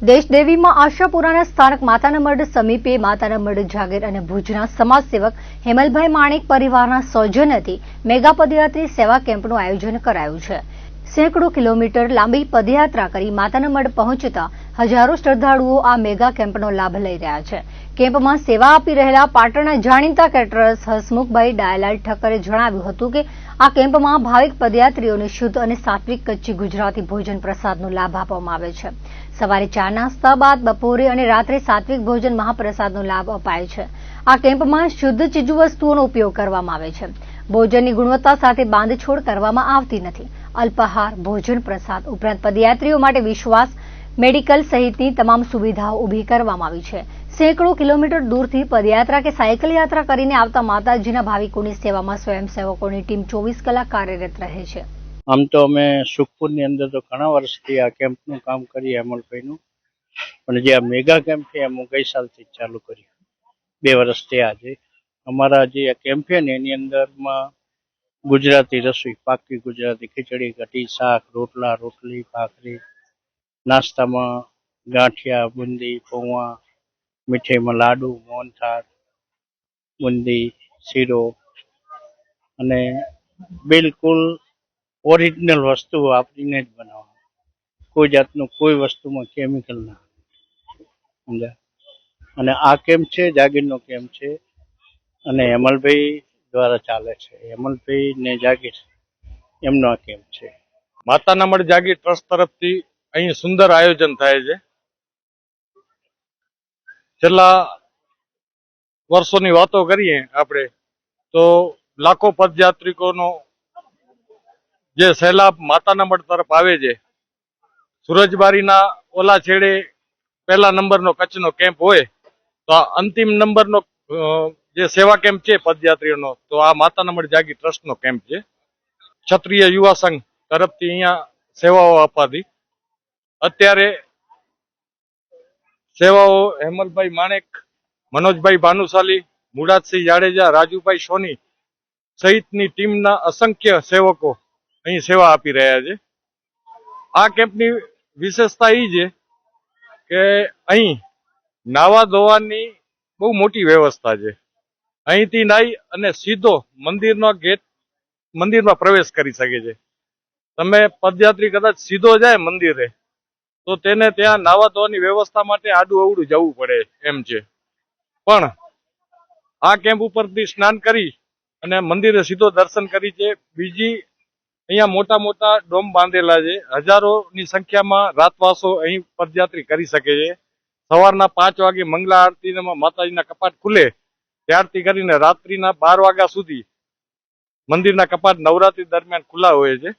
દેશદેવીમાં આશાપુરાના સ્થાનક માતાના મઢ સમીપે માતાના મઢ જાગીર અને ભુજના સમાજસેવક હેમલભાઈ માણેક પરિવારના સૌજન્યથી મેગા પદયાત્રી સેવા કેમ્પનું આયોજન કરાયું છે। સેંકડો કિલોમીટર લાંબી પદયાત્રા કરી માતાના મઢ પહોંચતા હજારો શ્રદ્ધાળુઓ આ મેગા કેમ્પનો લાભ લઈ રહ્યા છે। કેમ્પમાં સેવા આપી રહેલા પાટણના જાણીતા કેટરર્સ હસમુખભાઈ ડાયલાલ ઠક્કરે જણાવ્યું હતું કે આ કેમ્પમાં ભાવિક પદયાત્રીઓને શુદ્ધ અને સાત્વિક કચ્છી ગુજરાતી ભોજન પ્રસાદનો લાભ આપવામાં આવે છે। સવારે ચા નાસ્તા બાદ બપોરે અને રાત્રે સાત્વિક ભોજન મહાપ્રસાદનો લાભ અપાય છે। આ કેમ્પમાં શુદ્ધ ચીજવસ્તુઓનો ઉપયોગ કરવામાં આવે છે। ભોજનની ગુણવત્તા સાથે બાંધછોડ કરવામાં આવતી નથી। અલ્પાહાર, ભોજન પ્રસાદ ઉપરાંત પદયાત્રીઓ માટે વિશ્વાસ મેડિકલ સહિતની તમામ સુવિધાઓ ઊભી કરવામાં આવી છે। સેંકડો કિલોમીટર દૂરથી પદયાત્રા કે સાયકલ યાત્રા કરીને આવતા માતાજીના ભાવિકોની સેવામાં સ્વયંસેવકોની ટીમ 24 કલાક કાર્યરત રહે છે। આમ તો અમે સુખપુરની અંદર તો ઘણા વર્ષથી આ કેમ્પનું કામ કરીએ અમલભાઈનું, પણ જે આ મેગા કેમ્પ છે એમ હું ગઈ સાલથી ચાલુ કર્યું, 2 વર્ષ થયા છે। અમારા જે આ કેમ્પ છે ને એની અંદરમાં ગુજરાતી રસોઈ, પાકી ગુજરાતી ખીચડી, કઢી, શાક, રોટલા, રોટલી, ભાખરી, નાસ્તામાં ગાંઠિયા, બુંદી, પૌવા, મીઠાઈમાં લાડુ, મોહનથાળ, બુંદી, શીરો અને બિલકુલ ઓરિજિનલ વસ્તુ વાપરીને જ બનાવવાનું, કોઈ જાતનું કોઈ વસ્તુમાં કેમિકલ ના સમજ્યા। અને આ કેમ્પ છે જાગીરનો કેમ્પ છે અને હેમલભાઈ દ્વારા ચાલે છે। હેમલભાઈ ને જાગીર એમનો આ કેમ્પ છે। માતાના મઢ જાગીર ટ્રસ્ટ તરફથી અહીં સુંદર આયોજન થાય છે। છેલ્લા વર્ષોની વાતો કરીએ આપણે તો લાખો પદયાત્રિકોનો જે સહેલાબ માતાના મઢ તરફ આવે છે। સુરજબારીના ઓલા છેડે પહેલા નંબરનો કચ્છનો કેમ્પ હોય તો આ અંતિમ નંબરનો જે સેવા કેમ્પ છે પદયાત્રીઓનો, તો આ માતાના મઢ જાગીર ટ્રસ્ટનો કેમ્પ છે। ક્ષત્રિય યુવા સંઘ તરફથી અહીંયા સેવાઓ અપાતી। અત્યારે સેવાઓ હેમલભાઈ માણેક, મનોજભાઈ ભાનુશાલી, મુરાદસિંહ જાડેજા, રાજુભાઈ સોની સહિતની ટીમના અસંખ્ય સેવકો અહીં સેવા આપી રહ્યા છે। આ કેમ્પની વિશેષતા એ છે કે અહીં નાવા ધોવાની બહુ મોટી વ્યવસ્થા છે। અહીંથી નાઈ અને સીધો મંદિરમાં પ્રવેશ કરી શકે છે। તમે પદયાત્રી કદાચ સીધો જાય મંદિરે તો તેને ત્યાં નાવા ધોવાની વ્યવસ્થા માટે આડું અવડું જવું પડે એમ છે, પણ આ કેમ્પ ઉપરથી સ્નાન કરી અને મંદિરે સીધો દર્શન કરી છે। બીજી અહીંયા મોટા મોટા ડોમ બાંધેલા છે, હજારોની સંખ્યામાં રાતવાસો અહીં પદયાત્રી કરી શકે છે। સવારના 5 વાગે મંગલા આરતીમાં માતાજીના કપાટ ખુલે ત્યારથી કરીને રાત્રિના 12 વાગ્યા સુધી મંદિરના કપાટ નવરાત્રી દરમિયાન ખુલ્લા હોય છે।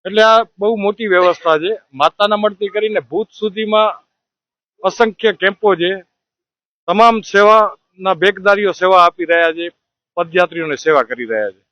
એટલે આ બહુ મોટી વ્યવસ્થા છે। માતાના મઢથી કરીને ભૂત સુધીમાં અસંખ્ય કેમ્પો છે। તમામ સેવાના બેગદારીઓ સેવા આપી રહ્યા છે, પદયાત્રીઓને સેવા કરી રહ્યા છે।